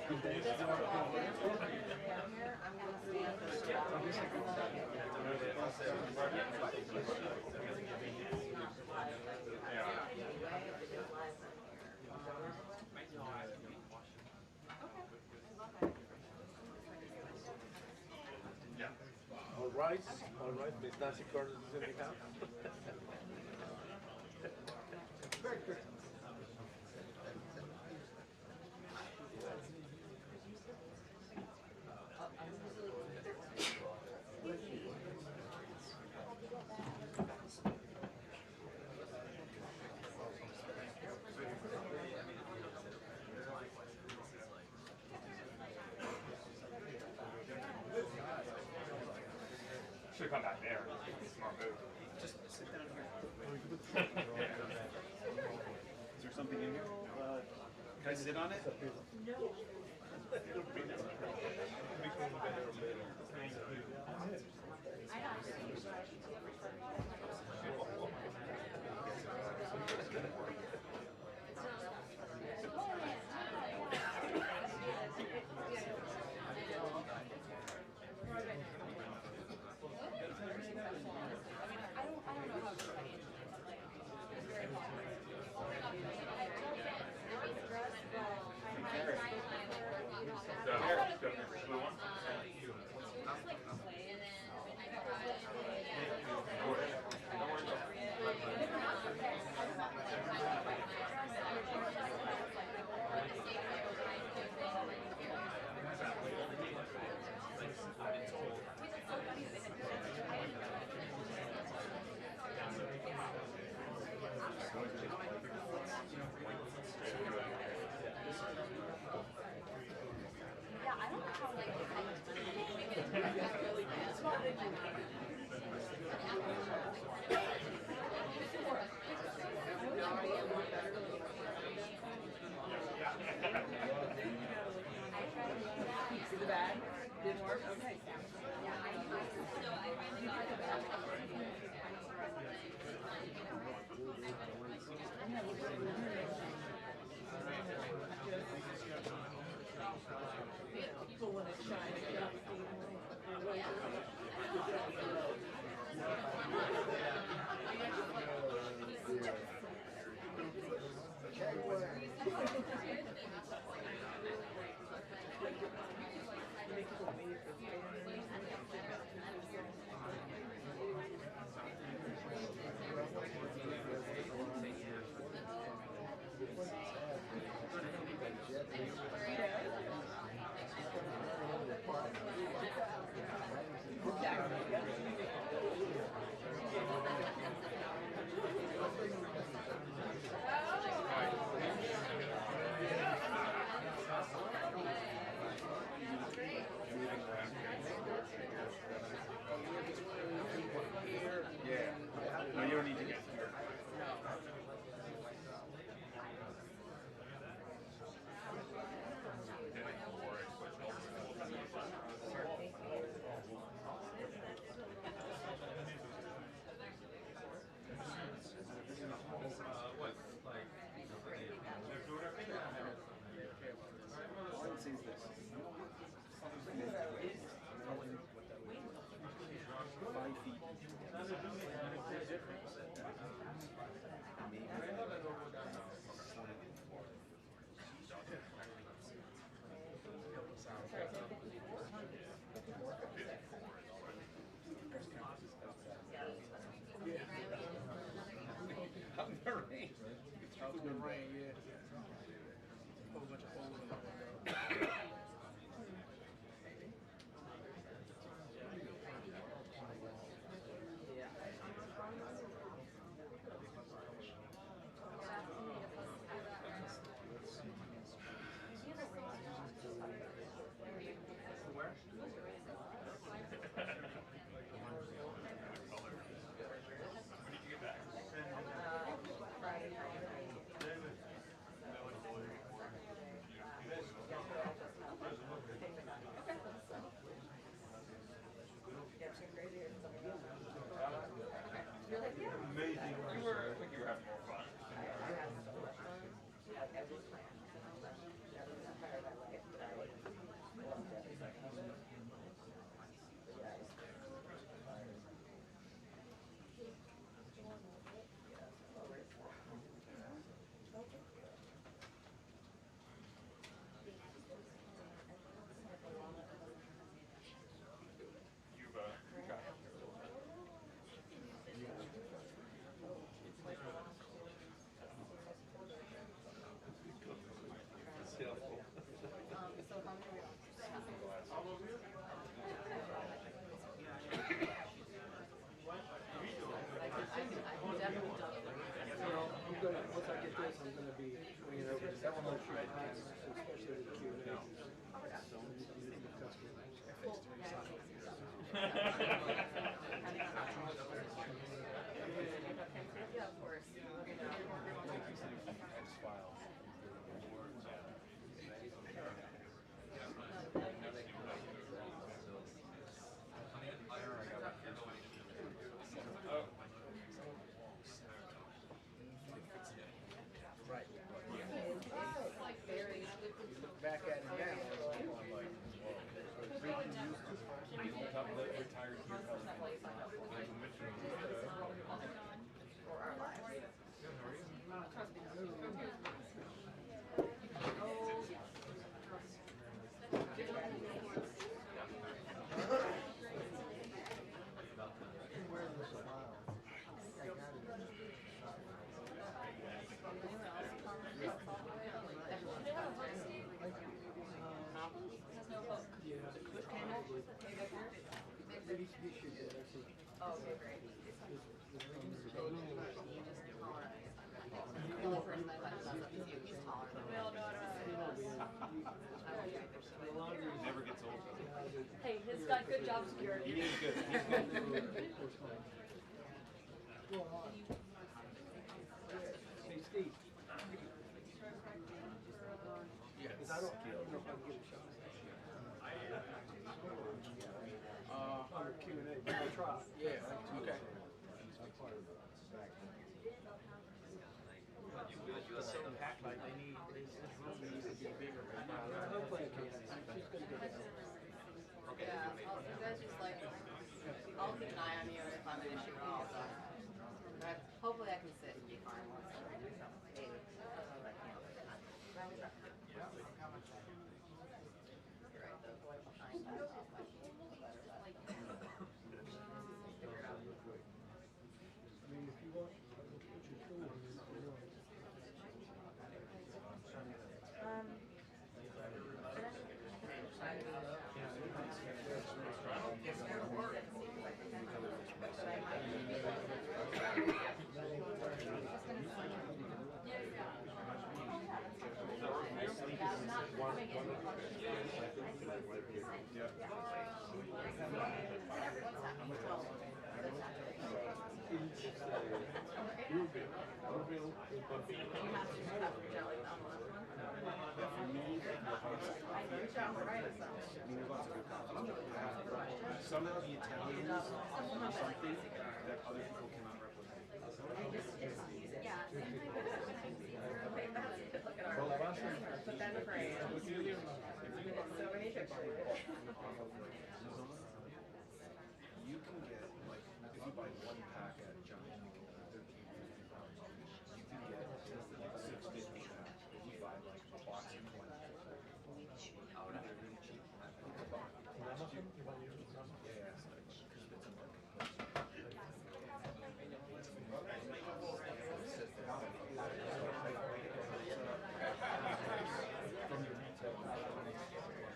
Yeah. All right, Miss Nancy Cordes is in the house. Very good. Should have come back there. Smart move. Just sit down here. Is there something in here? Can I sit on it? No. Yeah, I don't know how like See the bag? Didn't work? Okay. People want to shine. like this, I'm going to be bringing over to that one, especially with the Q&A. Yeah, of course. Right. It's like very. Look back at it now. I'm like, Oh, okay, great. The only person I left on is you. He's taller than me. Never gets old. Hey, he's got good job security. He is good. He's good. Hey, Steve. Because I don't know if I can get a shot. Under Q&A, but I'll try. Yeah, okay. So packed, like they need, this room needs to be bigger. Hopefully I can. She's going to get it. Yeah, you guys just like, I'll keep an eye on you if I'm an issue at all. So. But hopefully I can sit and be fine once I'm ready. Maybe. You're right, the boy behind that is my I mean, if you want, put your tool in this. Somehow the Italians are something that other people cannot replicate. Put that in the frame. So many pictures. You can get, like, if you buy one pack at Giant, you can get $6.50 pack. If you buy like a box of 20, they're really cheap. From your retail.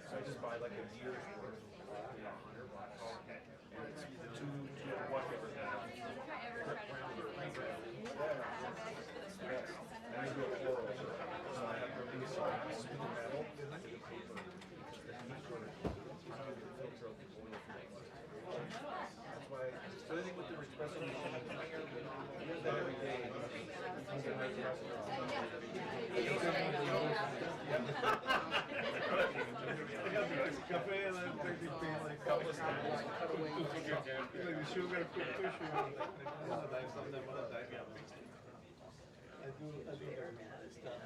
So I just buy like a year's worth of $100, and it's two whatever. And I do a floral, so I have to release smooth metal. I get a paper because the heat sort of filter out the oil from the blood. That's why. So I think with the espresso machine, I use that every day. Cafe and I'm taking like countless times. Like the sugar could push you on like sometimes I do very bad stuff.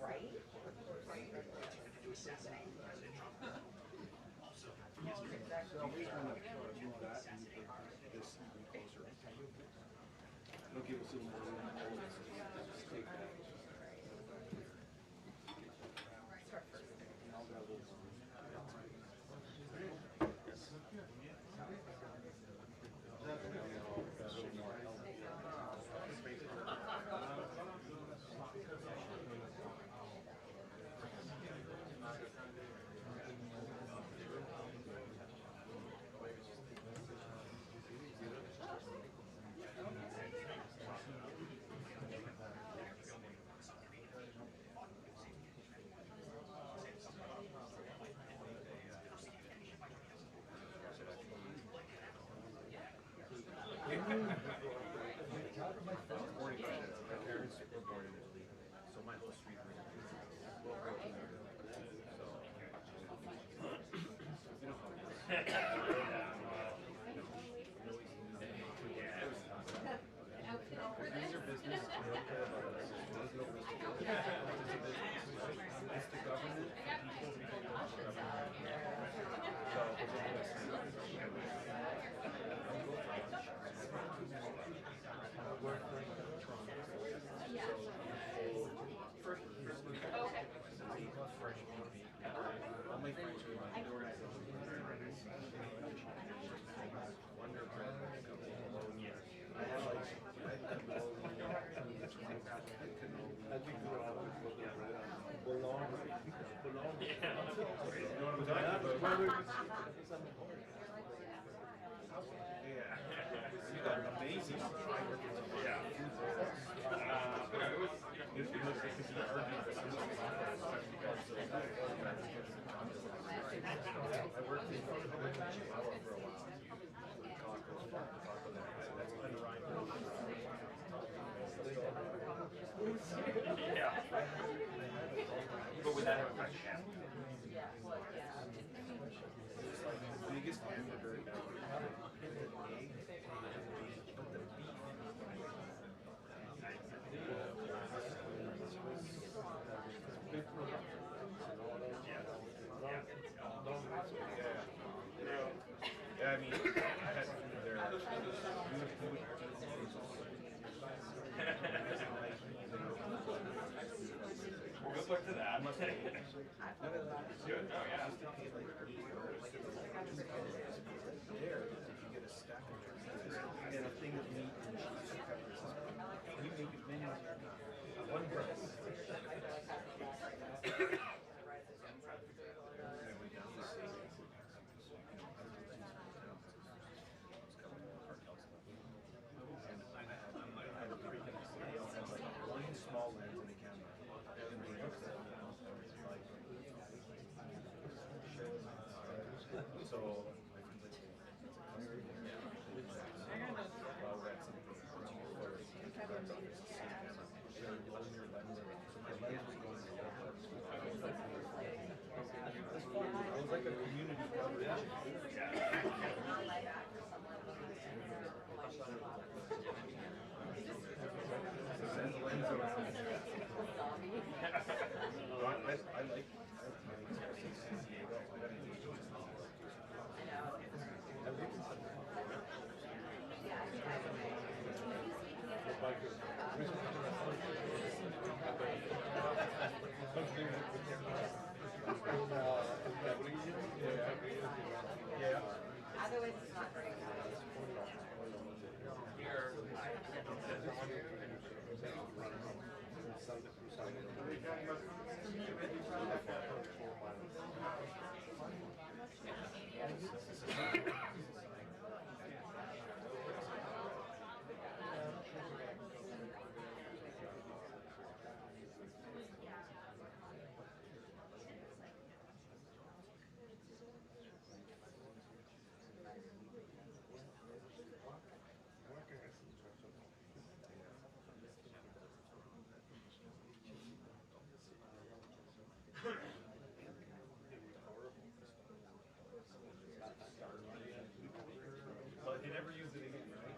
Right? So we want to move that and this even closer. It'll give us a little more room. Just take that. And I'll grab those. Amazing. Yeah. I worked in Chihuahua for a while. Yeah. But would that have affected him? It's like the biggest hamburger ever. The egg, but the beef. Yeah, I mean, I had food there. Good luck to that. Good. Oh yeah. There, if you get a stack of turkeys and a thing of meat and cheese and peppers, you make it menu one price. One small lens in the camera. So it was like a community coverage. Send lens around. I like Otherwise, it's not very good. But he never used it again, right?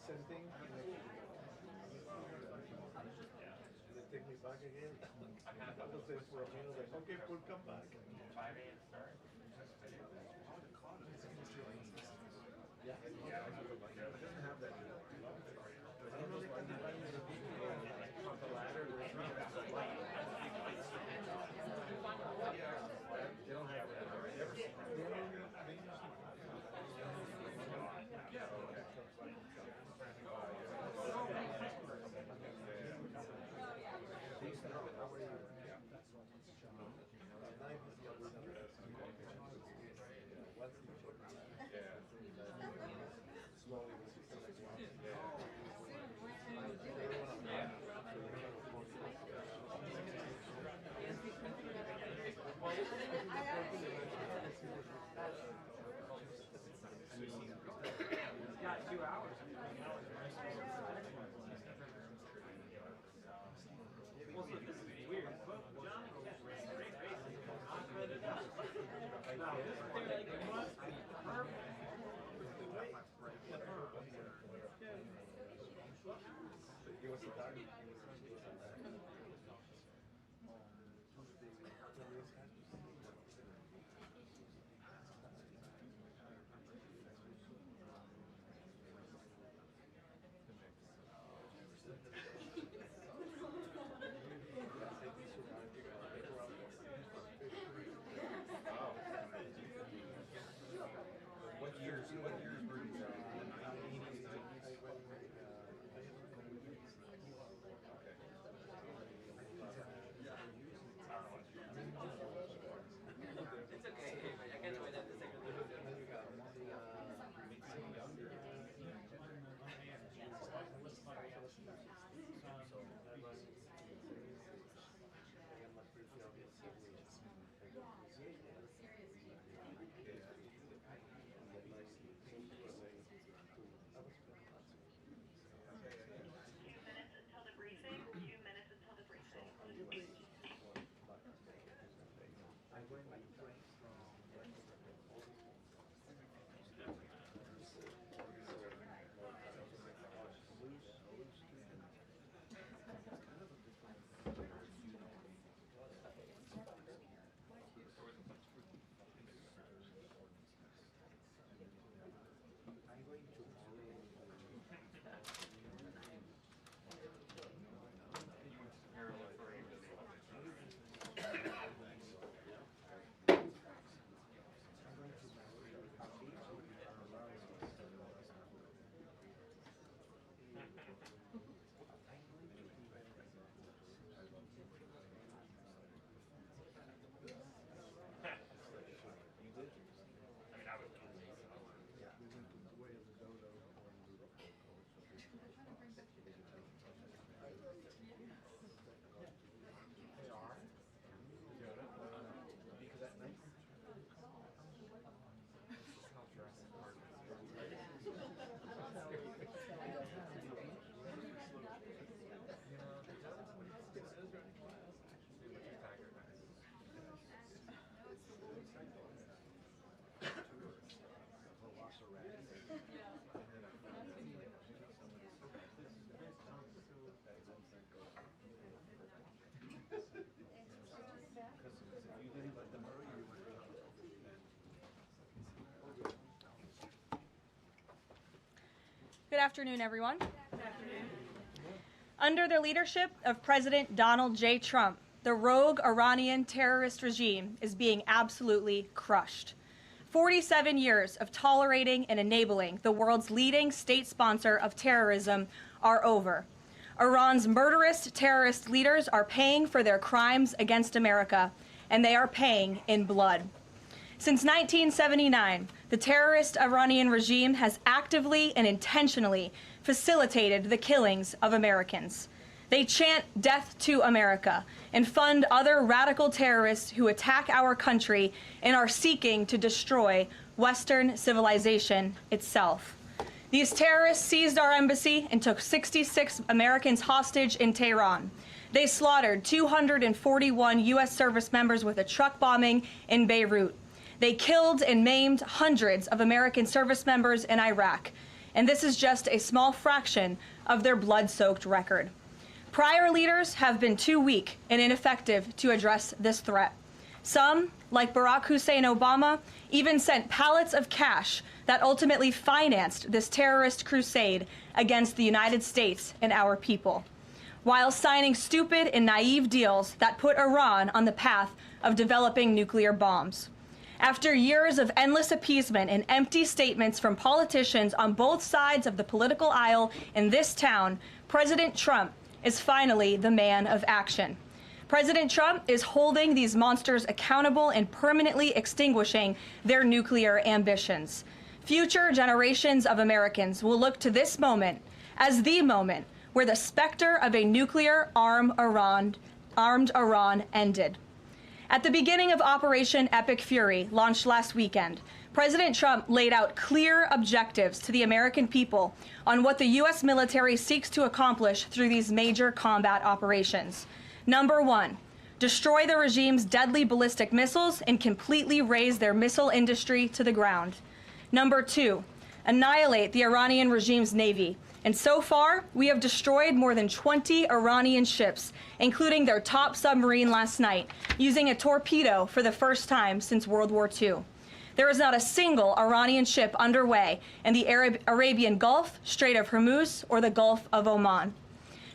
Same thing. They take me back again. Entonces, for a meal, like, okay, we'll come back. 5 a.m. start. Yeah. It doesn't have that anymore. I don't know if I'm buying the people on the ladder. They don't have that. Never seen that. What years were these? It's okay, but I can't wait that the second Good afternoon, everyone. Good afternoon. Under the leadership of President Donald J. Trump, the rogue Iranian terrorist regime is being absolutely crushed. 47 years of tolerating and enabling the world's leading state sponsor of terrorism are over. Iran's murderous terrorist leaders are paying for their crimes against America, and they are paying in blood. Since 1979, the terrorist Iranian regime has actively and intentionally facilitated the killings of Americans. They chant death to America and fund other radical terrorists who attack our country and are seeking to destroy Western civilization itself. These terrorists seized our embassy and took 66 Americans hostage in Tehran. They slaughtered 241 U.S. service members with a truck bombing in Beirut. They killed and maimed hundreds of American service members in Iraq, and this is just a small fraction of their blood-soaked record. Prior leaders have been too weak and ineffective to address this threat. Some, like Barack Hussein Obama, even sent pallets of cash that ultimately financed this terrorist crusade against the United States and our people, while signing stupid and naive deals that put Iran on the path of developing nuclear bombs. After years of endless appeasement and empty statements from politicians on both sides of the political aisle in this town, President Trump is finally the man of action. President Trump is holding these monsters accountable and permanently extinguishing their nuclear ambitions. Future generations of Americans will look to this moment as the moment where the specter of a nuclear armed Iran ended. At the beginning of Operation Epic Fury, launched last weekend, President Trump laid out clear objectives to the American people on what the U.S. military seeks to accomplish through these major combat operations. Number one, destroy the regime's deadly ballistic missiles and completely raze their missile industry to the ground. Number two, annihilate the Iranian regime's navy And so far, we have destroyed more than 20 Iranian ships, including their top submarine last night, using a torpedo for the first time since World War II. There is not a single Iranian ship underway in the Arabian Gulf, Strait of Hormuz, or the Gulf of Oman.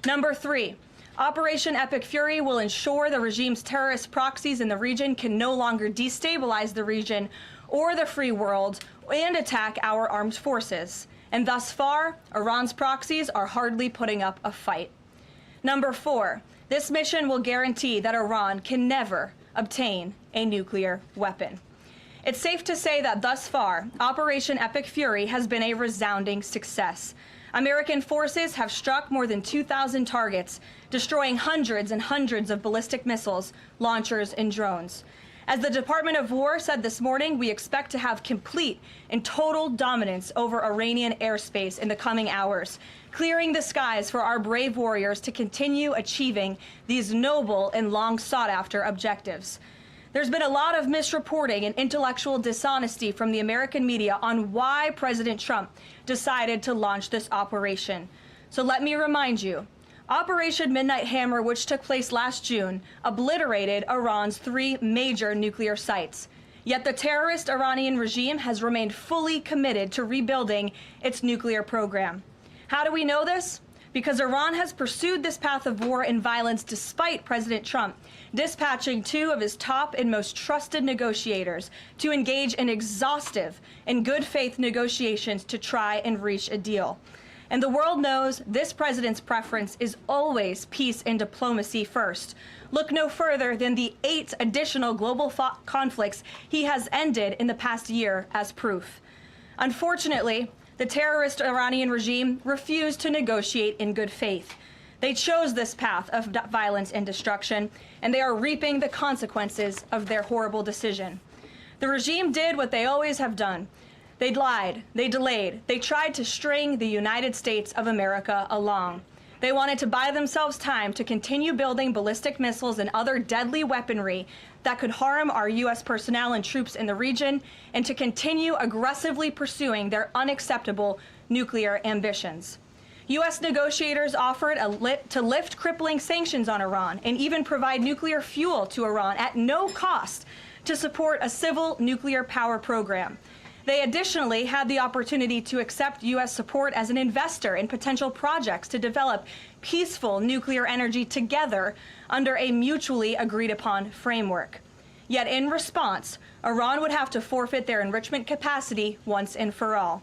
Number 3, Operation Epic Fury will ensure the regime's terrorist proxies in the region can no longer destabilize the region or the free world and attack our armed forces. And thus far, Iran's proxies are hardly putting up a fight. Number 4, this mission will guarantee that Iran can never obtain a nuclear weapon. It's safe to say that thus far, Operation Epic Fury has been a resounding success. American forces have struck more than 2,000 targets, destroying hundreds and hundreds of ballistic missiles, launchers, and drones. As the Department of War said this morning, we expect to have complete and total dominance over Iranian airspace in the coming hours, clearing the skies for our brave warriors to continue achieving these noble and long sought-after objectives. There's been a lot of misreporting and intellectual dishonesty from the American media on why President Trump decided to launch this operation. So let me remind you, Operation Midnight Hammer, which took place last June, obliterated Iran's 3 major nuclear sites. Yet the terrorist Iranian regime has remained fully committed to rebuilding its nuclear program. How do we know this? Because Iran has pursued this path of war and violence despite President Trump dispatching 2 of his top and most trusted negotiators to engage in exhaustive and good faith negotiations to try and reach a deal. And the world knows this president's preference is always peace and diplomacy first. Look no further than the 8 additional global conflicts he has ended in the past year as proof. Unfortunately, the terrorist Iranian regime refused to negotiate in good faith. They chose this path of violence and destruction, and they are reaping the consequences of their horrible decision. The regime did what they always have done. They lied, they delayed, they tried to string the United States of America along. They wanted to buy themselves time to continue building ballistic missiles and other deadly weaponry that could harm our U.S. personnel and troops in the region, and to continue aggressively pursuing their unacceptable nuclear ambitions. U.S. negotiators offered to lift crippling sanctions on Iran and even provide nuclear fuel to Iran at no cost to support a civil nuclear power program. They additionally had the opportunity to accept U.S. support as an investor in potential projects to develop peaceful nuclear energy together under a mutually agreed-upon framework. Yet in response, Iran would have to forfeit their enrichment capacity once and for all.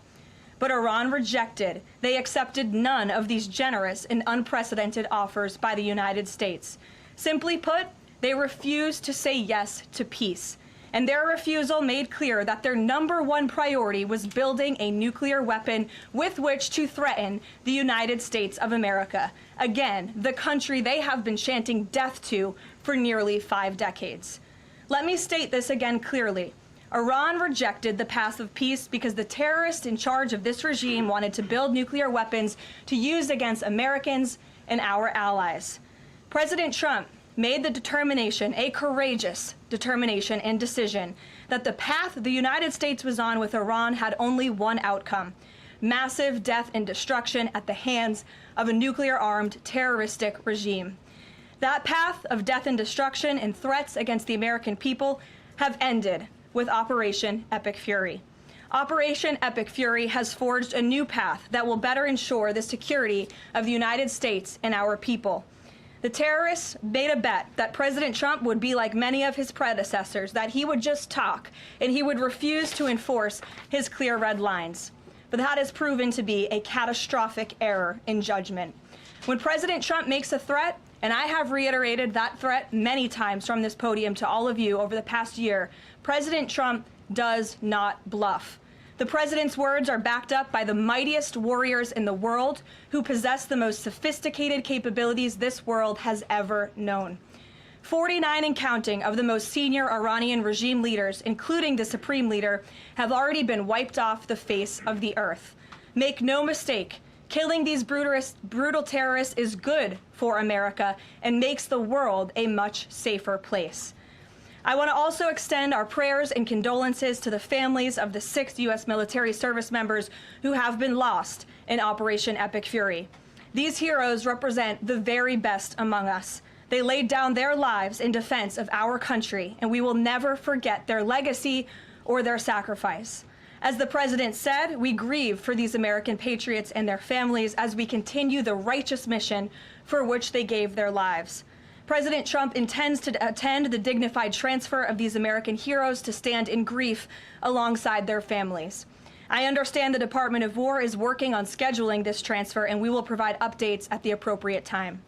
But Iran rejected. They accepted none of these generous and unprecedented offers by the United States. Simply put, they refused to say yes to peace. And their refusal made clear that their #1 priority was building a nuclear weapon with which to threaten the United States of America. Again, the country they have been chanting death to for nearly 5 decades. Let me state this again clearly. Iran rejected the path of peace because the terrorists in charge of this regime wanted to build nuclear weapons to use against Americans and our allies. President Trump made the determination, a courageous determination and decision, that the path the United States was on with Iran had only one outcome: massive death and destruction at the hands of a nuclear-armed terroristic regime. That path of death and destruction and threats against the American people have ended with Operation Epic Fury. Operation Epic Fury has forged a new path that will better ensure the security of the United States and our people. The terrorists made a bet that President Trump would be like many of his predecessors, that he would just talk and he would refuse to enforce his clear red lines. But that has proven to be a catastrophic error in judgment. When President Trump makes a threat, and I have reiterated that threat many times from this podium to all of you over the past year, President Trump does not bluff. The president's words are backed up by the mightiest warriors in the world who possess the most sophisticated capabilities this world has ever known. 49 and counting of the most senior Iranian regime leaders, including the supreme leader, have already been wiped off the face of the earth. Make no mistake, killing these brutal terrorists is good for America and makes the world a much safer place. I want to also extend our prayers and condolences to the families of the 6 U.S. military service members who have been lost in Operation Epic Fury. These heroes represent the very best among us. They laid down their lives in defense of our country, and we will never forget their legacy or their sacrifice. As the president said, we grieve for these American patriots and their families as we continue the righteous mission for which they gave their lives. President Trump intends to attend the dignified transfer of these American heroes to stand in grief alongside their families. I understand the Department of War is working on scheduling this transfer, and we will provide updates at the appropriate time.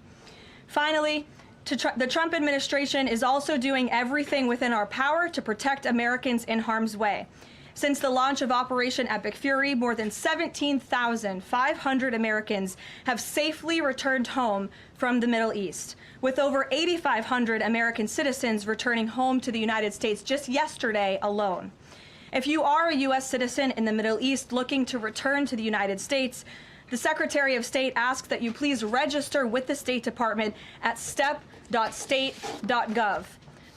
Finally, the Trump administration is also doing everything within our power to protect Americans in harm's way. Since the launch of Operation Epic Fury, more than 17,500 Americans have safely returned home from the Middle East, with over 8,500 American citizens returning home to the United States just yesterday alone. If you are a U.S. citizen in the Middle East looking to return to the United States, the Secretary of State asks that you please register with the State Department at step.state.gov.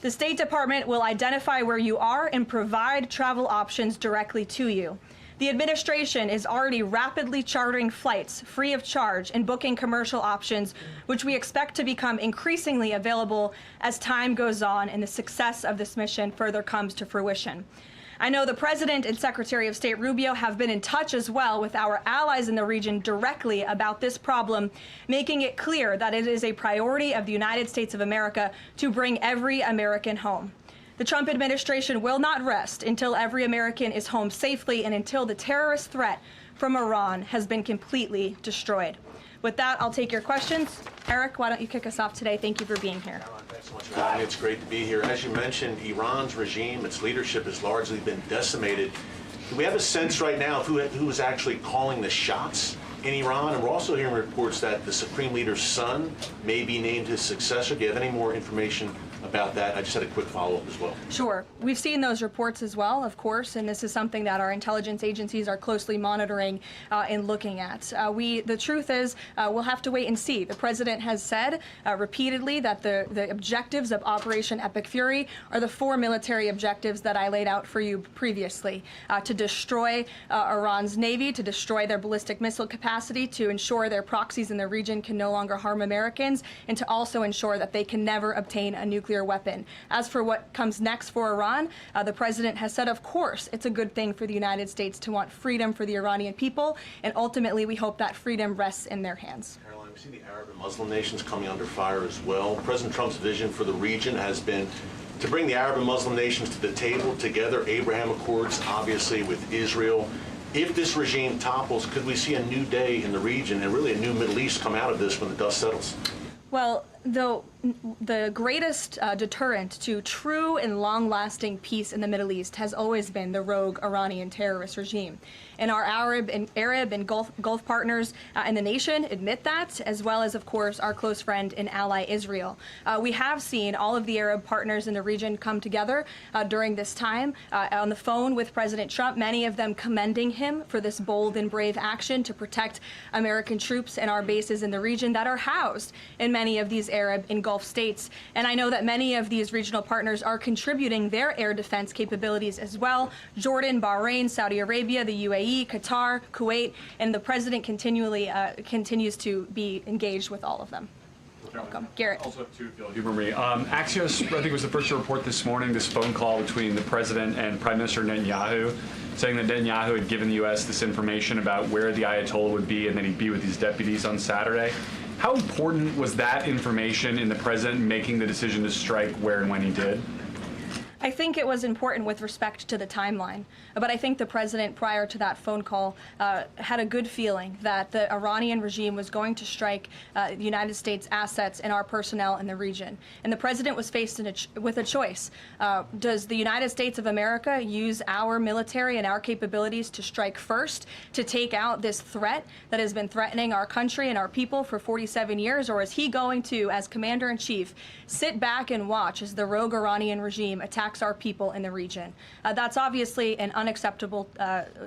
The State Department will identify where you are and provide travel options directly to you. The administration is already rapidly chartering flights free of charge and booking commercial options, which we expect to become increasingly available as time goes on and the success of this mission further comes to fruition. I know the President and Secretary of State Rubio have been in touch as well with our allies in the region directly about this problem, making it clear that it is a priority of the United States of America to bring every American home. The Trump administration will not rest until every American is home safely and until the terrorist threat from Iran has been completely destroyed. With that, I'll take your questions. Eric, why don't you kick us off today? Thank you for being here. Karoline, thanks so much for having me. It's great to be here. As you mentioned, Iran's regime, its leadership has largely been decimated. Do we have a sense right now of who is actually calling the shots in Iran? And we're also hearing reports that the Supreme Leader's son may be named his successor. Do you have any more information about that? I just had a quick follow-up as well. Sure. We've seen those reports as well, of course, and this is something that our intelligence agencies are closely monitoring and looking at. The truth is, we'll have to wait and see. The president has said repeatedly that the objectives of Operation Epic Fury are the 4 military objectives that I laid out for you previously: to destroy Iran's navy, to destroy their ballistic missile capacity, to ensure their proxies in the region can no longer harm Americans, and to also ensure that they can never obtain a nuclear weapon. As for what comes next for Iran, the president has said, of course, it's a good thing for the United States to want freedom for the Iranian people, and ultimately we hope that freedom rests in their hands. Karoline, we see the Arab and Muslim nations coming under fire as well. President Trump's vision for the region has been to bring the Arab and Muslim nations to the table together, Abraham Accords, obviously, with Israel. If this regime topples, could we see a new day in the region and really a new Middle East come out of this when the dust settles? Well, the greatest deterrent to true and long-lasting peace in the Middle East has always been the rogue Iranian terrorist regime. And our Arab and Gulf partners in the nation admit that, as well as, of course, our close friend and ally Israel. We have seen all of the Arab partners in the region come together during this time on the phone with President Trump, many of them commending him for this bold and brave action to protect American troops and our bases in the region that are housed in many of these Arab and Gulf states. And I know that many of these regional partners are contributing their air defense capabilities as well: Jordan, Bahrain, Saudi Arabia, the UAE, Qatar, Kuwait, and the president continues to be engaged with all of them. Welcome. Garrett. Also have two, if you'll humor me. Axios, I think, was the first to report this morning this phone call between the president and Prime Minister Netanyahu, saying that Netanyahu had given the U.S. this information about where the Ayatollah would be and that he'd be with his deputies on Saturday. How important was that information in the president making the decision to strike where and when he did? I think it was important with respect to the timeline, but I think the president, prior to that phone call, had a good feeling that the Iranian regime was going to strike the United States assets and our personnel in the region. And the president was faced with a choice. Does the United States of America use our military and our capabilities to strike first, to take out this threat that has been threatening our country and our people for 47 years, or is he going to, as commander-in-chief, sit back and watch as the rogue Iranian regime attack impacts our people in the region. That's obviously an unacceptable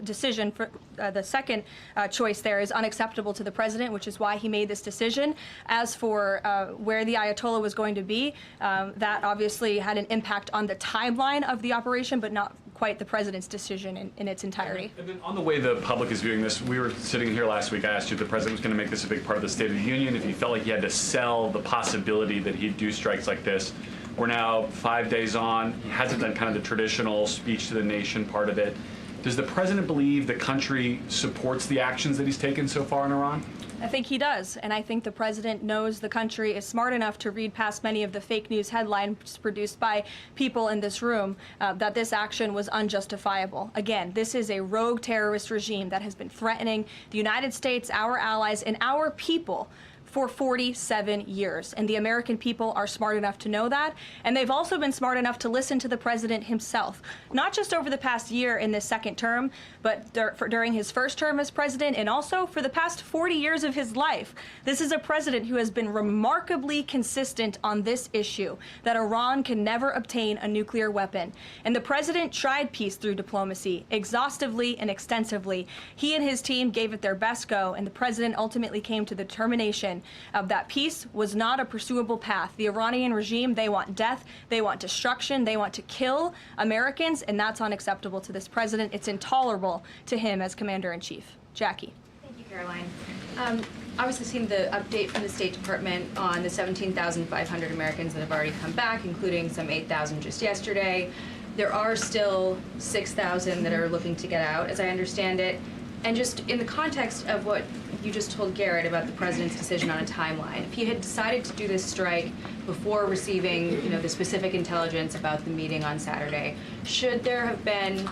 decision. For the second choice there is unacceptable to the president, which is why he made this decision. As for where the Ayatollah was going to be, that obviously had an impact on the timeline of the operation, but not quite the president's decision in its entirety. And then on the way the public is viewing this, we were sitting here last week, I asked you if the president was going to make this a big part of the State of the Union, if he felt like he had to sell the possibility that he'd do strikes like this. We're now 5 days on. He hasn't done kind of the traditional speech to the nation part of it. Does the president believe the country supports the actions that he's taken so far in Iran? I think he does, and I think the president knows the country is smart enough to read past many of the fake news headlines produced by people in this room that this action was unjustifiable. Again, this is a rogue terrorist regime that has been threatening the United States, our allies, and our people for 47 years. And the American people are smart enough to know that. And they've also been smart enough to listen to the president himself, not just over the past year in this second term, but during his first term as president, and also for the past 40 years of his life. This is a president who has been remarkably consistent on this issue, that Iran can never obtain a nuclear weapon. And the president tried peace through diplomacy, exhaustively and extensively. He and his team gave it their best go, and the president ultimately came to the determination of that peace was not a pursuable path. The Iranian regime, they want death, they want destruction, they want to kill Americans, and that's unacceptable to this president. It's intolerable to him as commander-in-chief. Jackie. Thank you, Caroline. Obviously seen the update from the State Department on the 17,500 Americans that have already come back, including some 8,000 just yesterday. There are still 6,000 that are looking to get out, as I understand it. And just in the context of what you just told Garrett about the president's decision on a timeline, if he had decided to do this strike before receiving, the specific intelligence about the meeting on Saturday, should there have been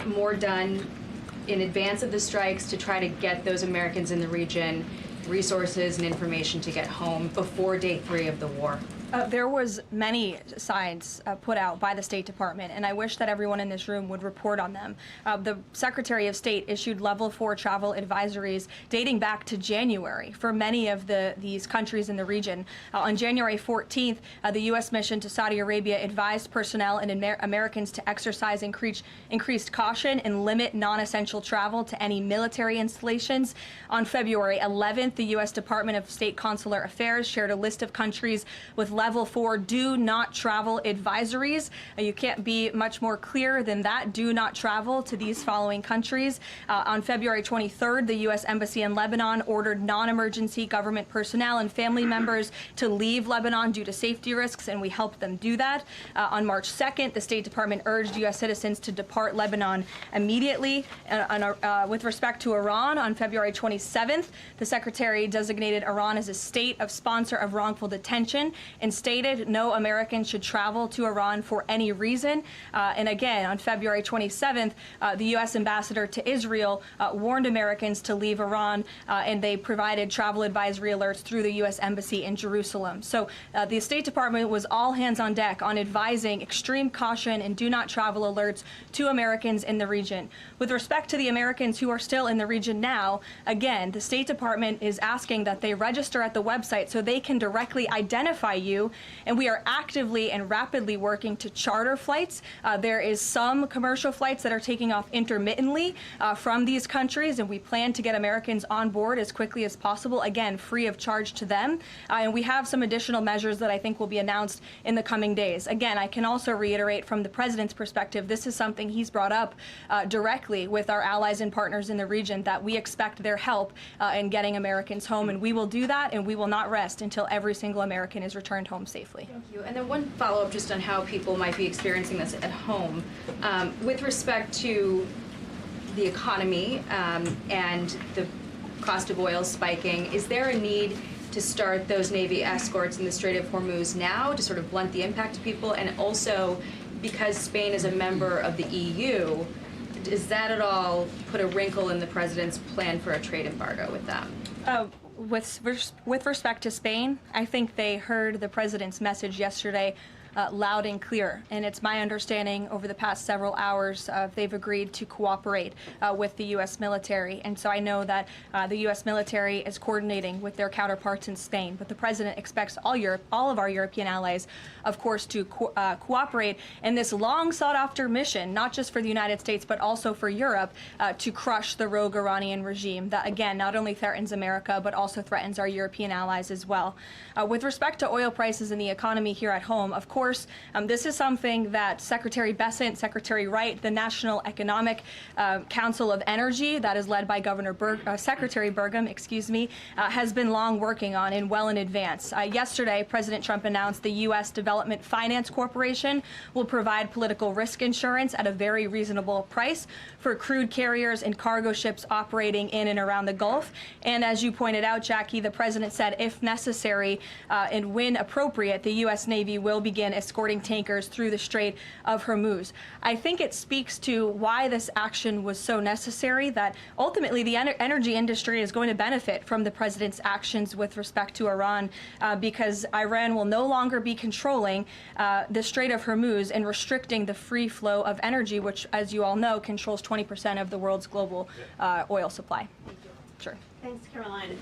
more done in advance of the strikes to try to get those Americans in the region resources and information to get home before day 3 of the war? There was many signs put out by the State Department, and I wish that everyone in this room would report on them. The Secretary of State issued level 4 travel advisories dating back to January for many of these countries in the region. On January 14th, the U.S. mission to Saudi Arabia advised personnel and Americans to exercise increased caution and limit non-essential travel to any military installations. On February 11th, the U.S. Department of State Consular Affairs shared a list of countries with level 4 do not travel advisories. You can't be much more clear than that. Do not travel to these following countries. On February 23rd, the U.S. Embassy in Lebanon ordered non-emergency government personnel and family members to leave Lebanon due to safety risks, and we helped them do that. On March 2nd, the State Department urged U.S. citizens to depart Lebanon immediately. With respect to Iran, on February 27th, the Secretary designated Iran as a state of sponsor of wrongful detention and stated no Americans should travel to Iran for any reason. And again, on February 27th, the U.S. ambassador to Israel warned Americans to leave Iran, and they provided travel advisory alerts through the U.S. Embassy in Jerusalem. So the State Department was all hands on deck on advising extreme caution and do not travel alerts to Americans in the region. With respect to the Americans who are still in the region now, again, the State Department is asking that they register at the website so they can directly identify you, and we are actively and rapidly working to charter flights. There is some commercial flights that are taking off intermittently from these countries, and we plan to get Americans on board as quickly as possible, again, free of charge to them. And we have some additional measures that I think will be announced in the coming days. Again, I can also reiterate from the president's perspective, this is something he's brought up directly with our allies and partners in the region, that we expect their help in getting Americans home, and we will do that, and we will not rest until every single American is returned home safely. Thank you. And then one follow-up just on how people might be experiencing this at home. With respect to the economy and the cost of oil spiking, is there a need to start those Navy escorts in the Strait of Hormuz now to sort of blunt the impact to people? And also, because Spain is a member of the EU, does that at all put a wrinkle in the president's plan for a trade embargo with them? With respect to Spain, I think they heard the president's message yesterday loud and clear. And it's my understanding over the past several hours they've agreed to cooperate with the U.S. military. And so I know that the U.S. military is coordinating with their counterparts in Spain. But the president expects all of our European allies, of course, to cooperate in this long sought-after mission, not just for the United States, but also for Europe, to crush the rogue Iranian regime that, again, not only threatens America, but also threatens our European allies as well. With respect to oil prices and the economy here at home, of course, this is something that Secretary Bessent, Secretary Wright, the National Economic Council of Energy, that is led by Secretary Burgum, has been long working on and well in advance. Yesterday, President Trump announced the U.S. Development Finance Corporation will provide political risk insurance at a very reasonable price for crude carriers and cargo ships operating in and around the Gulf. And as you pointed out, Jackie, the president said if necessary and when appropriate, the U.S. Navy will begin escorting tankers through the Strait of Hormuz. I think it speaks to why this action was so necessary, that ultimately the energy industry is going to benefit from the president's actions with respect to Iran, because Iran will no longer be controlling the Strait of Hormuz and restricting the free flow of energy, which, as you all know, controls 20% of the world's global oil supply. Sure. Thanks, Karoline.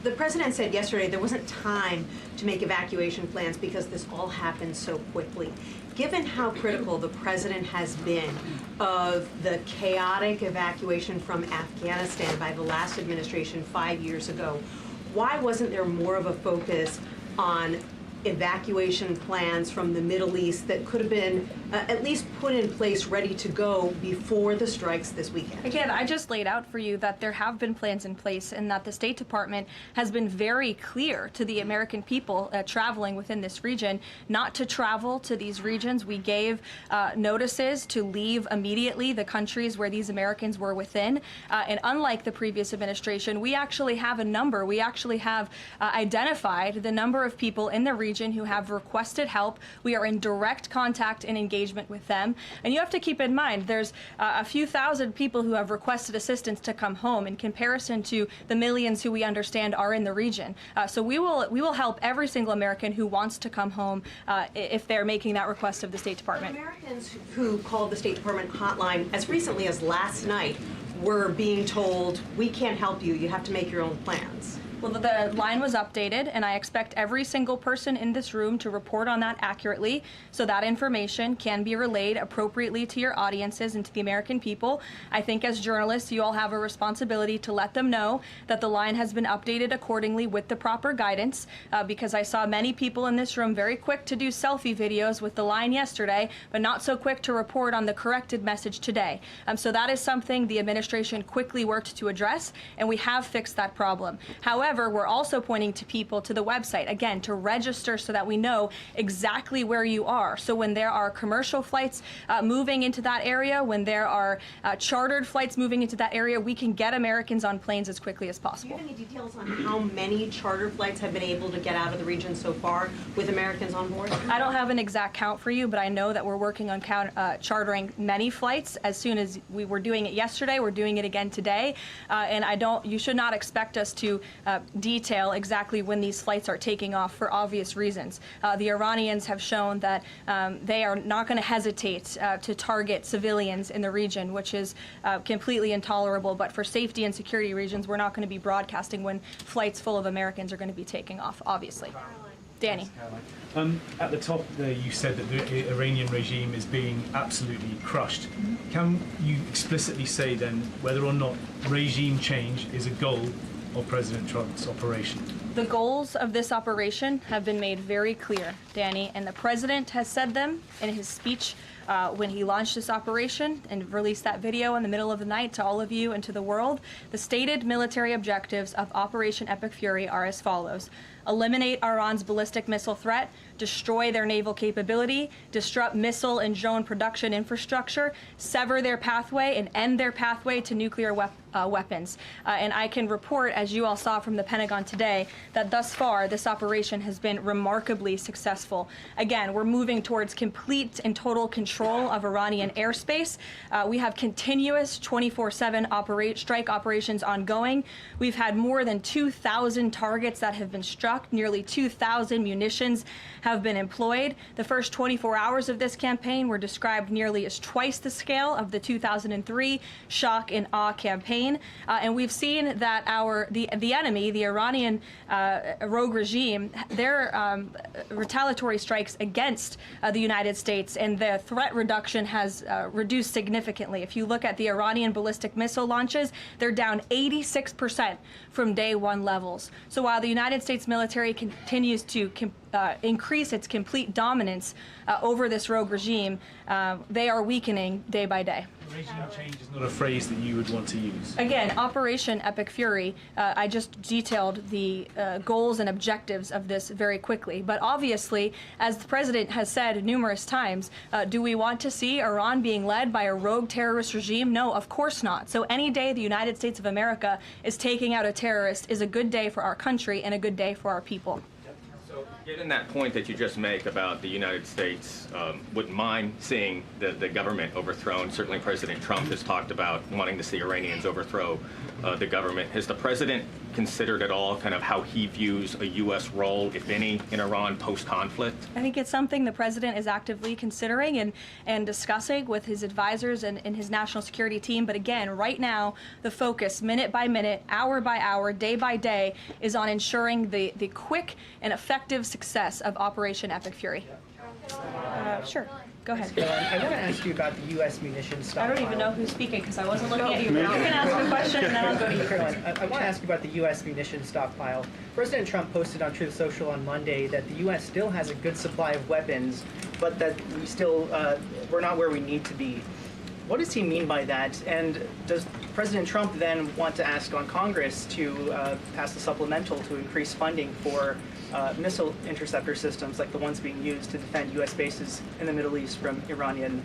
The president said yesterday there wasn't time to make evacuation plans because this all happened so quickly. Given how critical the president has been of the chaotic evacuation from Afghanistan by the last administration 5 years ago, why wasn't there more of a focus on evacuation plans from the Middle East that could have been at least put in place, ready to go before the strikes this weekend? Again, I just laid out for you that there have been plans in place and that the State Department has been very clear to the American people traveling within this region not to travel to these regions. We gave notices to leave immediately the countries where these Americans were within. And unlike the previous administration, we actually have a number. We actually have identified the number of people in the region who have requested help. We are in direct contact and engagement with them. And you have to keep in mind, there's a few thousand people who have requested assistance to come home in comparison to the millions who we understand are in the region. So we will help every single American who wants to come home if they're making that request of the State Department. Americans who called the State Department hotline as recently as last night were being told, we can't help you, you have to make your own plans. Well, the line was updated, and I expect every single person in this room to report on that accurately, so that information can be relayed appropriately to your audiences and to the American people. I think as journalists, you all have a responsibility to let them know that the line has been updated accordingly with the proper guidance, because I saw many people in this room very quick to do selfie videos with the line yesterday, but not so quick to report on the corrected message today. So that is something the administration quickly worked to address, and we have fixed that problem. However, we're also pointing to people to the website, again, to register so that we know exactly where you are. So when there are commercial flights moving into that area, when there are chartered flights moving into that area, we can get Americans on planes as quickly as possible. Do you have any details on how many charter flights have been able to get out of the region so far with Americans on board? I don't have an exact count for you, but I know that we're working on chartering many flights. As soon as we were doing it yesterday, we're doing it again today. And you should not expect us to detail exactly when these flights are taking off for obvious reasons. The Iranians have shown that they are not going to hesitate to target civilians in the region, which is completely intolerable. But for safety and security reasons, we're not going to be broadcasting when flights full of Americans are going to be taking off, obviously. Danny. At the top there, you said that the Iranian regime is being absolutely crushed. Can you explicitly say then whether or not regime change is a goal of President Trump's operation? The goals of this operation have been made very clear, Danny, and the president has said them in his speech when he launched this operation and released that video in the middle of the night to all of you and to the world. The stated military objectives of Operation Epic Fury are as follows: eliminate Iran's ballistic missile threat, destroy their naval capability, disrupt missile and drone production infrastructure, sever their pathway and end their pathway to nuclear weapons. And I can report, as you all saw from the Pentagon today, that thus far this operation has been remarkably successful. Again, we're moving towards complete and total control of Iranian airspace. We have continuous 24/7 strike operations ongoing. We've had more than 2,000 targets that have been struck, nearly 2,000 munitions have been employed. The first 24 hours of this campaign were described nearly as twice the scale of the 2003 shock and awe campaign. And we've seen that the enemy, the Iranian rogue regime, their retaliatory strikes against the United States and the threat reduction has reduced significantly. If you look at the Iranian ballistic missile launches, they're down 86% from day one levels. So while the United States military continues to increase its complete dominance over this rogue regime, they are weakening day by day. Regime change is not a phrase that you would want to use. Again, Operation Epic Fury, I just detailed the goals and objectives of this very quickly. But obviously, as the president has said numerous times, do we want to see Iran being led by a rogue terrorist regime? No, of course not. So any day the United States of America is taking out a terrorist is a good day for our country and a good day for our people. So, given that point that you just make about the United States wouldn't mind seeing the government overthrown, certainly President Trump has talked about wanting to see Iranians overthrow the government. Has the president considered at all kind of how he views a U.S. role, if any, in Iran post-conflict? I think it's something the president is actively considering and discussing with his advisors and his national security team. But again, right now, the focus, minute by minute, hour by hour, day by day, is on ensuring the quick and effective success of Operation Epic Fury. Sure. Go ahead. I want to ask you about the U.S. munitions stockpile. I don't even know who's speaking because I wasn't looking at you. You can ask a question and then I'll go to you. Karoline, I want to ask you about the U.S. munitions stockpile. President Trump posted on Truth Social on Monday that the U.S. still has a good supply of weapons, but that we're not where we need to be. What does he mean by that? And does President Trump then want to ask on Congress to pass a supplemental to increase funding for missile interceptor systems like the ones being used to defend U.S. bases in the Middle East from Iranian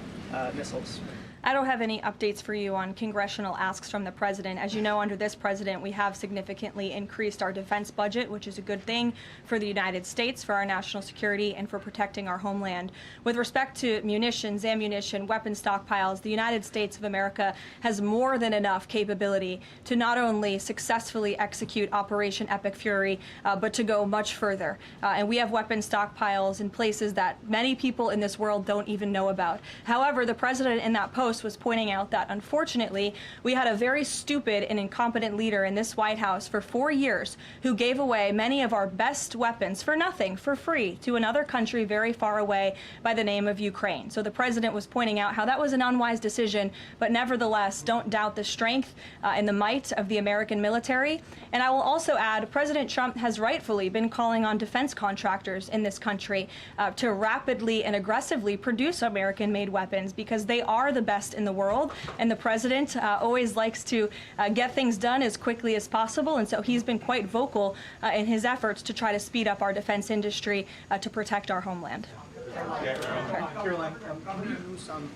missiles? I don't have any updates for you on congressional asks from the president. As you know, under this president, we have significantly increased our defense budget, which is a good thing for the United States, for our national security, and for protecting our homeland. With respect to munitions, ammunition, weapon stockpiles, the United States of America has more than enough capability to not only successfully execute Operation Epic Fury, but to go much further. And we have weapon stockpiles in places that many people in this world don't even know about. However, the president in that post was pointing out that, unfortunately, we had a very stupid and incompetent leader in this White House for 4 years who gave away many of our best weapons for nothing, for free, to another country very far away by the name of Ukraine. So the president was pointing out how that was an unwise decision, but nevertheless, don't doubt the strength and the might of the American military. And I will also add, President Trump has rightfully been calling on defense contractors in this country to rapidly and aggressively produce American-made weapons because they are the best in the world, and the president always likes to get things done as quickly as possible, and so he's been quite vocal in his efforts to try to speed up our defense industry to protect our homeland. Karoline, can you do some...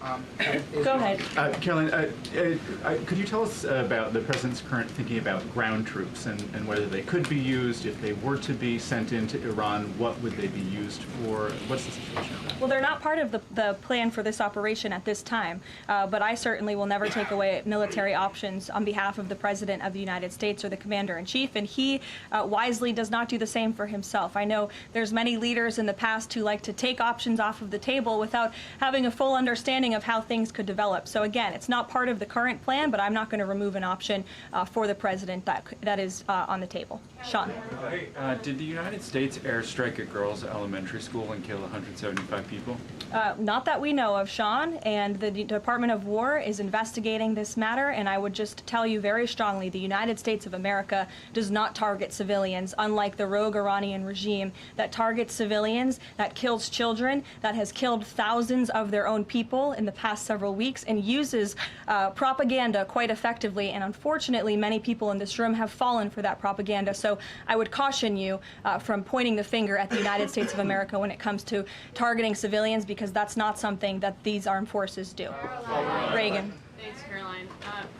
Go ahead. Karoline, could you tell us about the president's current thinking about ground troops and whether they could be used, if they were to be sent into Iran, what would they be used for? What's the situation of that? Well, they're not part of the plan for this operation at this time, but I certainly will never take away military options on behalf of the President of the United States or the Commander-in-Chief, and he wisely does not do the same for himself. I know there's many leaders in the past who like to take options off of the table without having a full understanding of how things could develop. So again, it's not part of the current plan, but I'm not going to remove an option for the president that is on the table. Sean. Did the United States airstrike a girls' elementary school and kill 175 people? Not that we know of, Sean, and the Department of War is investigating this matter, and I would just tell you very strongly, the United States of America does not target civilians, unlike the rogue Iranian regime that targets civilians, that kills children, that has killed thousands of their own people in the past several weeks, and uses propaganda quite effectively, and unfortunately many people in this room have fallen for that propaganda. So I would caution you from pointing the finger at the United States of America when it comes to targeting civilians, because that's not something that these armed forces do. Reagan. Thanks, Karoline.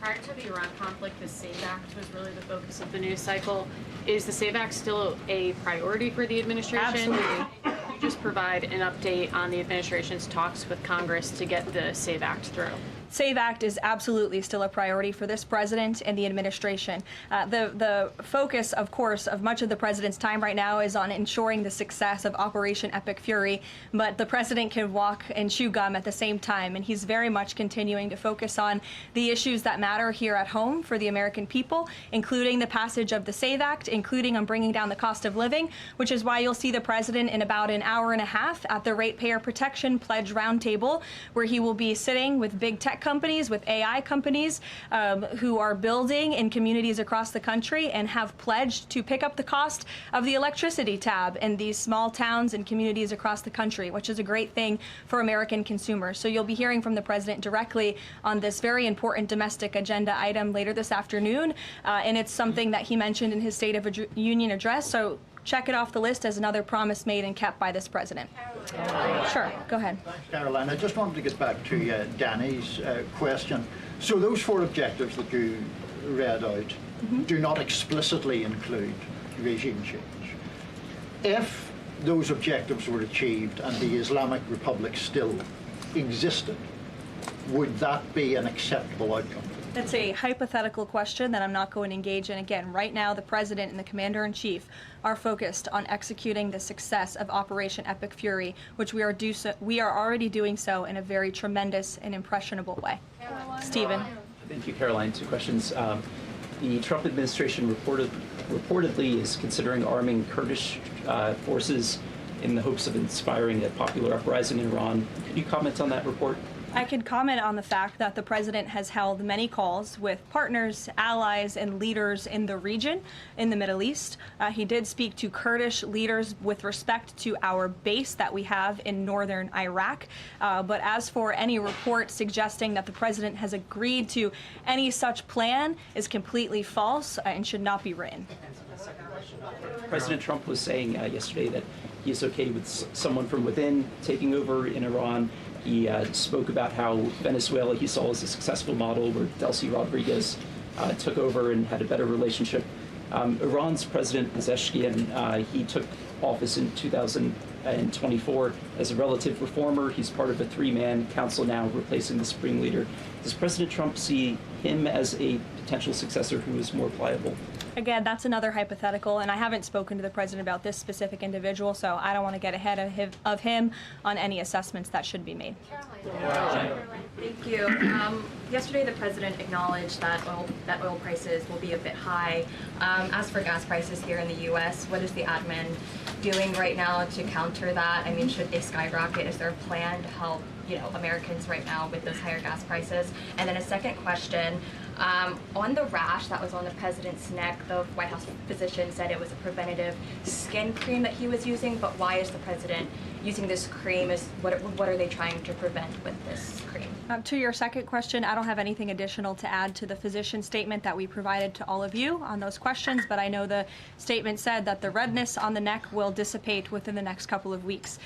Prior to the Iran conflict, the SAVE Act was really the focus of the news cycle. Is the SAVE Act still a priority for the administration? Absolutely. Could you just provide an update on the administration's talks with Congress to get the SAVE Act through? SAVE Act is absolutely still a priority for this president and the administration. The focus, of course, of much of the president's time right now is on ensuring the success of Operation Epic Fury, but the president can walk and chew gum at the same time, and he's very much continuing to focus on the issues that matter here at home for the American people, including the passage of the SAVE Act, including on bringing down the cost of living, which is why you'll see the president in about an hour and a half at the Ratepayer Protection Pledge Roundtable, where he will be sitting with big tech companies, with AI companies who are building in communities across the country and have pledged to pick up the cost of the electricity tab in these small towns and communities across the country, which is a great thing for American consumers. So you'll be hearing from the president directly on this very important domestic agenda item later this afternoon, and it's something that he mentioned in his State of the Union address. So check it off the list as another promise made and kept by this president. Sure, go ahead. Thanks, Karoline. I just wanted to get back to Danny's question. So those 4 objectives that you read out do not explicitly include regime change. If those objectives were achieved and the Islamic Republic still existed, would that be an acceptable outcome? That's a hypothetical question that I'm not going to engage in. Again, right now, the president and the commander-in-chief are focused on executing the success of Operation Epic Fury, which we are already doing so in a very tremendous and impressionable way. Stephen. Thank you, Karoline. 2 questions. The Trump administration reportedly is considering arming Kurdish forces in the hopes of inspiring a popular uprising in Iran. Could you comment on that report? I can comment on the fact that the president has held many calls with partners, allies, and leaders in the region, in the Middle East. He did speak to Kurdish leaders with respect to our base that we have in northern Iraq. But as for any report suggesting that the president has agreed to any such plan is completely false and should not be written. President Trump was saying yesterday that he is okay with someone from within taking over in Iran. He spoke about how Venezuela he saw as a successful model where Delcy Rodriguez took over and had a better relationship. Iran's President Pezeshkian, he took office in 2024 as a relative reformer. He's part of a 3-man council now replacing the supreme leader. Does President Trump see him as a potential successor who is more pliable? Again, that's another hypothetical, and I haven't spoken to the president about this specific individual, so I don't want to get ahead of him on any assessments that should be made. Thank you. Yesterday, the president acknowledged that oil prices will be a bit high. As for gas prices here in the U.S., what is the admin doing right now to counter that? I mean, should they skyrocket? Is there a plan to help, Americans right now with those higher gas prices? And then a second question. On the rash that was on the president's neck, the White House physician said it was a preventative skin cream that he was using, but why is the president using this cream? What are they trying to prevent with this cream? To your second question, I don't have anything additional to add to the physician statement that we provided to all of you on those questions, but I know the statement said that the redness on the neck will dissipate within the next couple of weeks.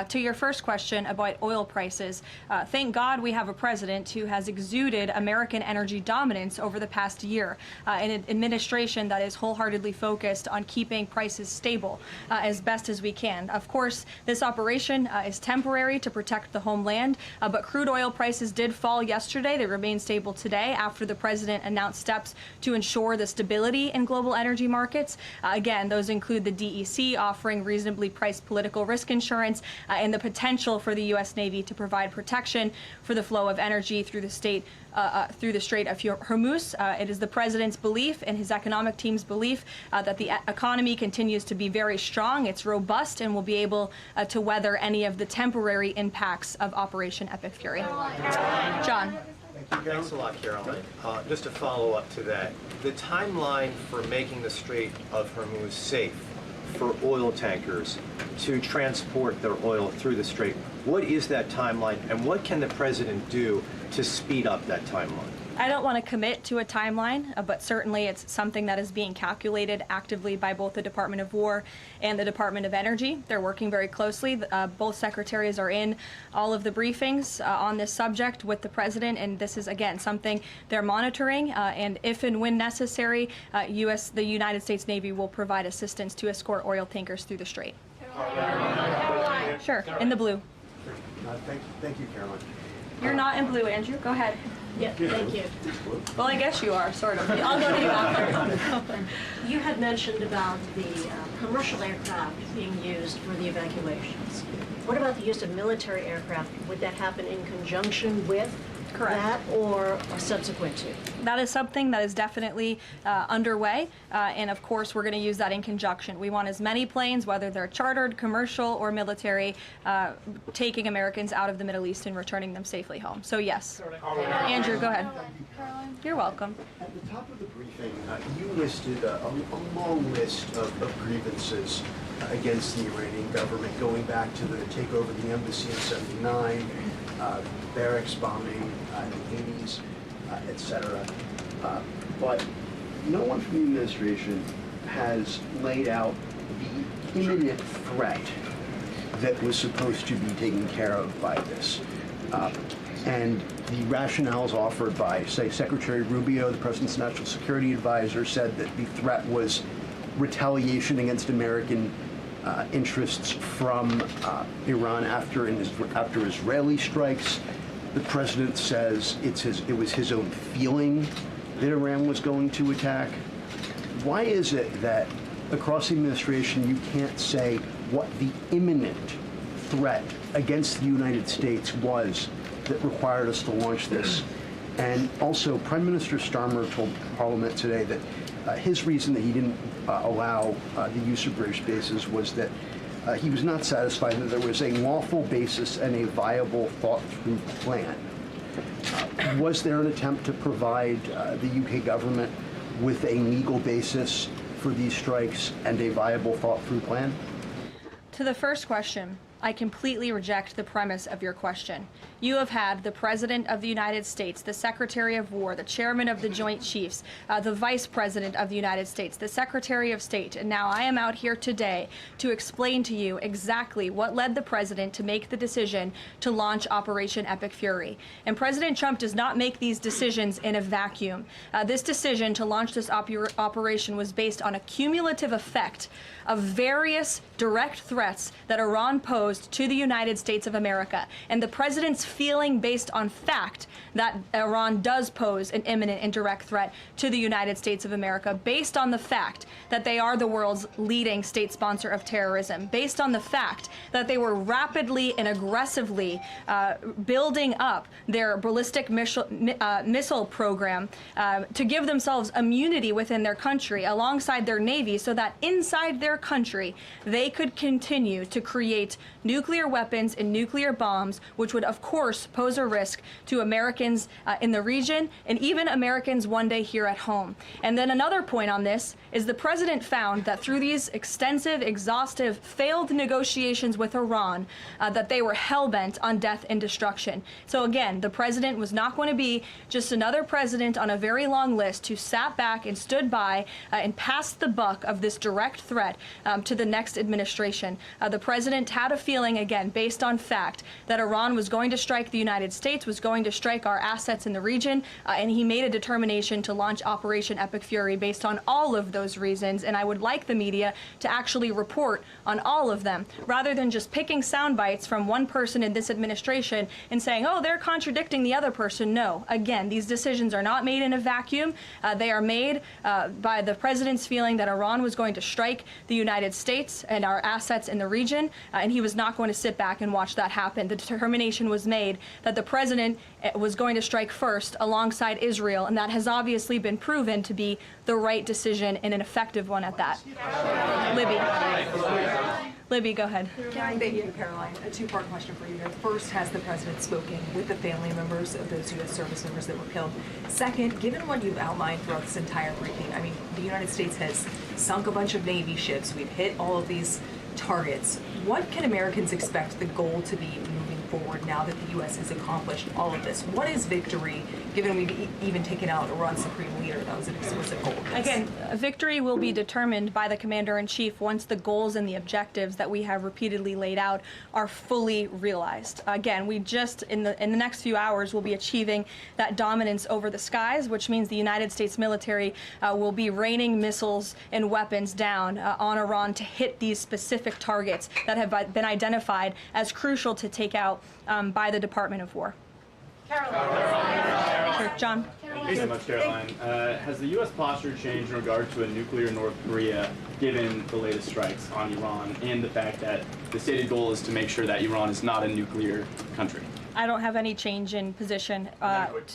To your first question about oil prices, thank God we have a president who has exuded American energy dominance over the past year, an administration that is wholeheartedly focused on keeping prices stable as best as we can. Of course, this operation is temporary to protect the homeland, but crude oil prices did fall yesterday. They remain stable today after the president announced steps to ensure the stability in global energy markets. Again, those include the DEC offering reasonably priced political risk insurance and the potential for the U.S. Navy to provide protection for the flow of energy through the Strait of Hormuz. It is the president's belief and his economic team's belief that the economy continues to be very strong, it's robust, and will be able to weather any of the temporary impacts of Operation Epic Fury. John. Thanks a lot, Karoline. Just to follow up to that, the timeline for making the Strait of Hormuz safe for oil tankers to transport their oil through the strait, what is that timeline, and what can the president do to speed up that timeline? I don't want to commit to a timeline, but certainly it's something that is being calculated actively by both the Department of War and the Department of Energy. They're working very closely. Both secretaries are in all of the briefings on this subject with the president, and this is, again, something they're monitoring. And if and when necessary, the United States Navy will provide assistance to escort oil tankers through the strait. Sure, in the blue. Thank you, Caroline. You're not in blue, Andrew. Go ahead. Yeah, thank you. Well, I guess you are, sort of. I'll go to you after. You had mentioned about the commercial aircraft being used for the evacuations. What about the use of military aircraft? Would that happen in conjunction with that or subsequent to? That is something that is definitely underway, and of course we're going to use that in conjunction. We want as many planes, whether they're chartered, commercial, or military, taking Americans out of the Middle East and returning them safely home. So yes. Andrew, go ahead. You're welcome. At the top of the briefing, you listed a long list of grievances against the Iranian government, going back to the takeover of the embassy in '79, barracks bombing in the 80s, etc. But no one from the administration has laid out the imminent threat that was supposed to be taken care of by this. And the rationales offered by, say, Secretary Rubio, the President's National Security Advisor, said that the threat was retaliation against American interests from Iran after Israeli strikes. The president says it was his own feeling that Iran was going to attack. Why is it that across the administration you can't say what the imminent threat against the United States was that required us to launch this? And also, Prime Minister Starmer told Parliament today that his reason that he didn't allow the use of British bases was that he was not satisfied that there was a lawful basis and a viable, thought-through plan. Was there an attempt to provide the UK government with a legal basis for these strikes and a viable, thought-through plan? To the first question, I completely reject the premise of your question. You have had the President of the United States, the Secretary of War, the Chairman of the Joint Chiefs, the Vice President of the United States, the Secretary of State, and now I am out here today to explain to you exactly what led the President to make the decision to launch Operation Epic Fury. And President Trump does not make these decisions in a vacuum. This decision to launch this operation was based on a cumulative effect of various direct threats that Iran posed to the United States of America, and the President's feeling based on fact that Iran does pose an imminent and direct threat to the United States of America, based on the fact that they are the world's leading state sponsor of terrorism, based on the fact that they were rapidly and aggressively building up their ballistic missile program to give themselves immunity within their country alongside their navy, so that inside their country they could continue to create nuclear weapons and nuclear bombs, which would of course pose a risk to Americans in the region and even Americans one day here at home. And then another point on this is the President found that through these extensive, exhaustive, failed negotiations with Iran, that they were hell-bent on death and destruction. So again, the President was not going to be just another president on a very long list who sat back and stood by and passed the buck of this direct threat to the next administration. The President had a feeling, again, based on fact, that Iran was going to strike the United States, was going to strike our assets in the region, and he made a determination to launch Operation Epic Fury based on all of those reasons. And I would like the media to actually report on all of them, rather than just picking sound bites from one person in this administration and saying, oh, they're contradicting the other person. No, again, these decisions are not made in a vacuum. They are made by the President's feeling that Iran was going to strike the United States and our assets in the region, and he was not going to sit back and watch that happen. The determination was made that the President was going to strike first alongside Israel, and that has obviously been proven to be the right decision and an effective one at that. Libby, go ahead. Thank you, Karoline. A two-part question for you here. First, has the President spoken with the family members of those U.S. service members that were killed? Second, given what you've outlined throughout this entire briefing, I mean, the United States has sunk a bunch of Navy ships. We've hit all of these targets. What can Americans expect the goal to be moving forward now that the U.S. has accomplished all of this? What is victory, given we've even taken out Iran's supreme leader? That was an explicit goal. Again, victory will be determined by the Commander-in-Chief once the goals and the objectives that we have repeatedly laid out are fully realized. Again, we just, in the next few hours, will be achieving that dominance over the skies, which means the United States military will be raining missiles and weapons down on Iran to hit these specific targets that have been identified as crucial to take out by the Department of War. Sure, John. Thank you so much, Caroline. Has the U.S. posture changed in regard to a nuclear North Korea, given the latest strikes on Iran and the fact that the stated goal is to make sure that Iran is not a nuclear country? I don't have any change in position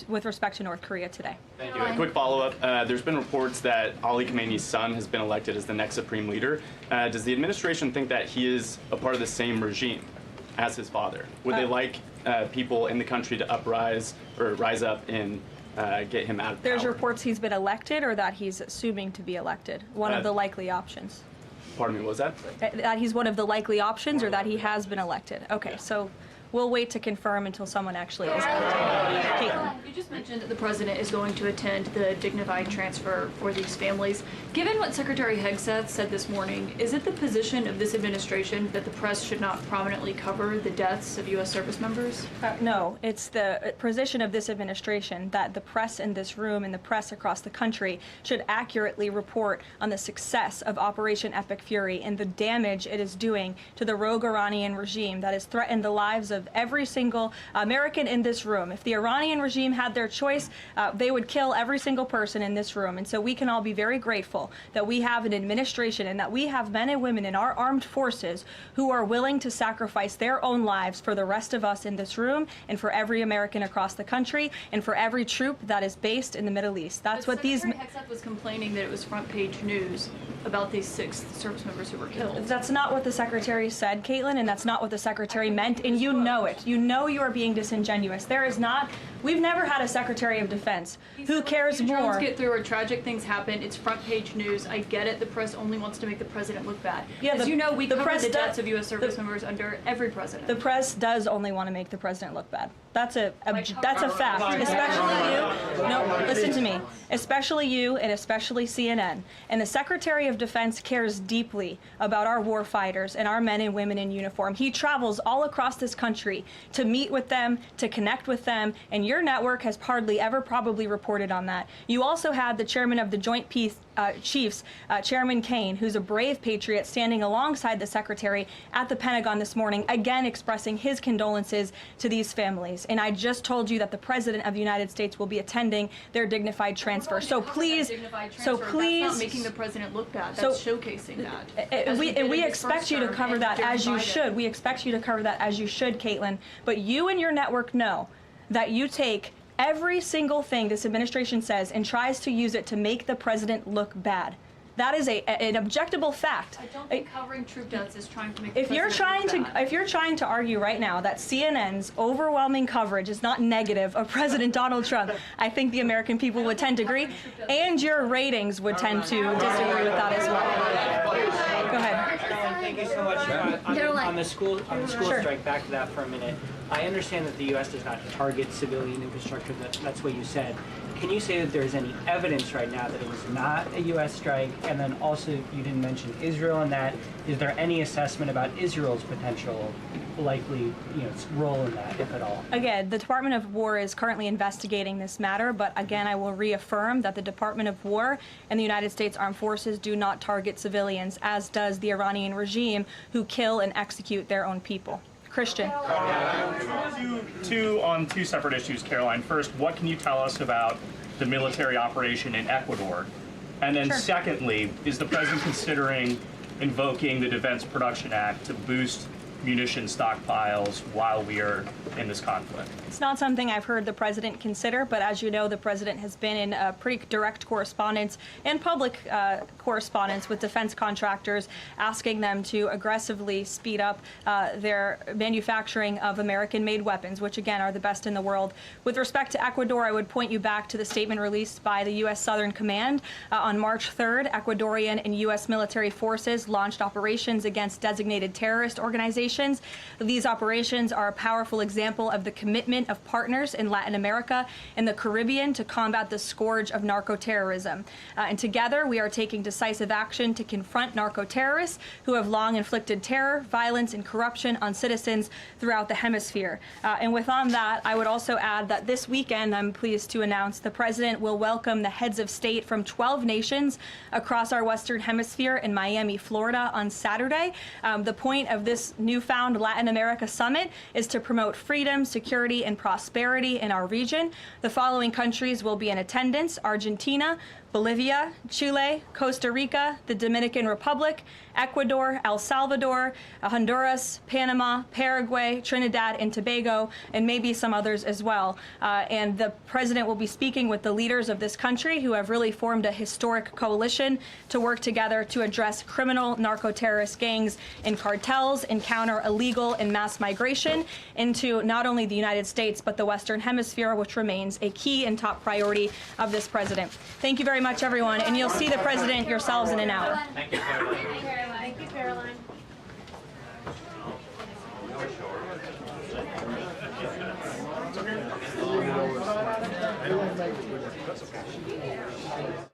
with respect to North Korea today. Thank you. A quick follow-up. There's been reports that Ali Khamenei's son has been elected as the next supreme leader. Does the administration think that he is a part of the same regime as his father? Would they like people in the country to rise up and get him out of There's power? reports he's been elected or that he's assuming to be elected. One of the likely options. Pardon me, what was that? That he's one of the likely options or that he has been elected. Okay, so we'll wait to confirm until someone actually is elected. Caitlin. You just mentioned that the president is going to attend the dignified transfer for these families. Given what Secretary Hegseth said this morning, is it the position of this administration that the press should not prominently cover the deaths of U.S. service members? No, it's the position of this administration that the press in this room and the press across the country should accurately report on the success of Operation Epic Fury and the damage it is doing to the rogue Iranian regime that has threatened the lives of every single American in this room. If the Iranian regime had their choice, they would kill every single person in this room. And so we can all be very grateful that we have an administration and that we have men and women in our armed forces who are willing to sacrifice their own lives for the rest of us in this room and for every American across the country and for every troop that is based in the Middle East. That's what these... Secretary Hegseth was complaining that it was front page news about these 6 service members who were killed. That's not what the Secretary said, Caitlin, and that's not what the Secretary meant, and you know it. You know you are being disingenuous. There is not... We've never had a Secretary of Defense who cares more... Drones get through or tragic things happen. It's front page news. I get it. The press only wants to make the president look bad. Yeah, As you know, we cover the deaths of U.S. service the- members under every president. The press does only want to make the president look bad. That's a fact. Especially you. No, listen to me. Especially you and especially CNN. And the Secretary of Defense cares deeply about our war fighters and our men and women in uniform. He travels all across this country to meet with them, to connect with them, and your network has hardly ever probably reported on that. You also had the chairman of the Joint Chiefs, Chairman Kane, who's a brave patriot, standing alongside the Secretary at the Pentagon this morning, again expressing his condolences to these families. And I just told you that the President of the United States will be attending their dignified transfer. So please, That's not making the president look bad. That's showcasing that. And we expect you to cover that as you should. We expect you to cover that as you should, Caitlin. But you and your network know that you take every single thing this administration says and tries to use it to make the president look bad. That is an objectable fact. I don't think covering troop deaths is trying to make If you're trying to argue right now that CNN's overwhelming coverage is not negative of President Donald Trump, I think the American people would tend to agree, and your ratings would tend to disagree with that as well. Go ahead. Thank you so much. On the school Sure. strike, back to that for a minute. I understand that the U.S. does not target civilian infrastructure. That's what you said. Can you say that there's any evidence right now that it was not a U.S. strike? And then also, you didn't mention Israel in that. Is there any assessment about Israel's potential likely role in that, if at all? Again, the Department of War is currently investigating this matter, but again, I will reaffirm that the Department of War and the United States Armed Forces do not target civilians, as does the Iranian regime, who kill and execute their own people. Christian. Two separate issues, Caroline. First, what can you tell us about the military operation in Ecuador? And then secondly, is the president considering invoking the Defense Production Act to boost munition stockpiles while we are in this conflict? It's not something I've heard the president consider, but as you know, the president has been in a pretty direct correspondence and public correspondence with defense contractors, asking them to aggressively speed up their manufacturing of American-made weapons, which again are the best in the world. With respect to Ecuador, I would point you back to the statement released by the U.S. Southern Command. On March 3rd, Ecuadorian and U.S. military forces launched operations against designated terrorist organizations. These operations are a powerful example of the commitment of partners in Latin America and the Caribbean to combat the scourge of narco-terrorism. And together, we are taking decisive action to confront narco-terrorists who have long inflicted terror, violence, and corruption on citizens throughout the hemisphere. And on that, I would also add that this weekend, I'm pleased to announce, the president will welcome the heads of state from 12 nations across our Western Hemisphere in Miami, Florida on Saturday. The point of this new newfound Latin America summit is to promote freedom, security, and prosperity in our region. The following countries will be in attendance: Argentina, Bolivia, Chile, Costa Rica, the Dominican Republic, Ecuador, El Salvador, Honduras, Panama, Paraguay, Trinidad and Tobago, and maybe some others as well. And the president will be speaking with the leaders of this country who have really formed a historic coalition to work together to address criminal narco-terrorist gangs and cartels and counter illegal and mass migration into not only the United States but the Western Hemisphere, which remains a key and top priority of this president. Thank you very much, everyone, and you'll see the president yourselves in an hour. Thank you, Caroline. Thank you, Caroline. That's okay.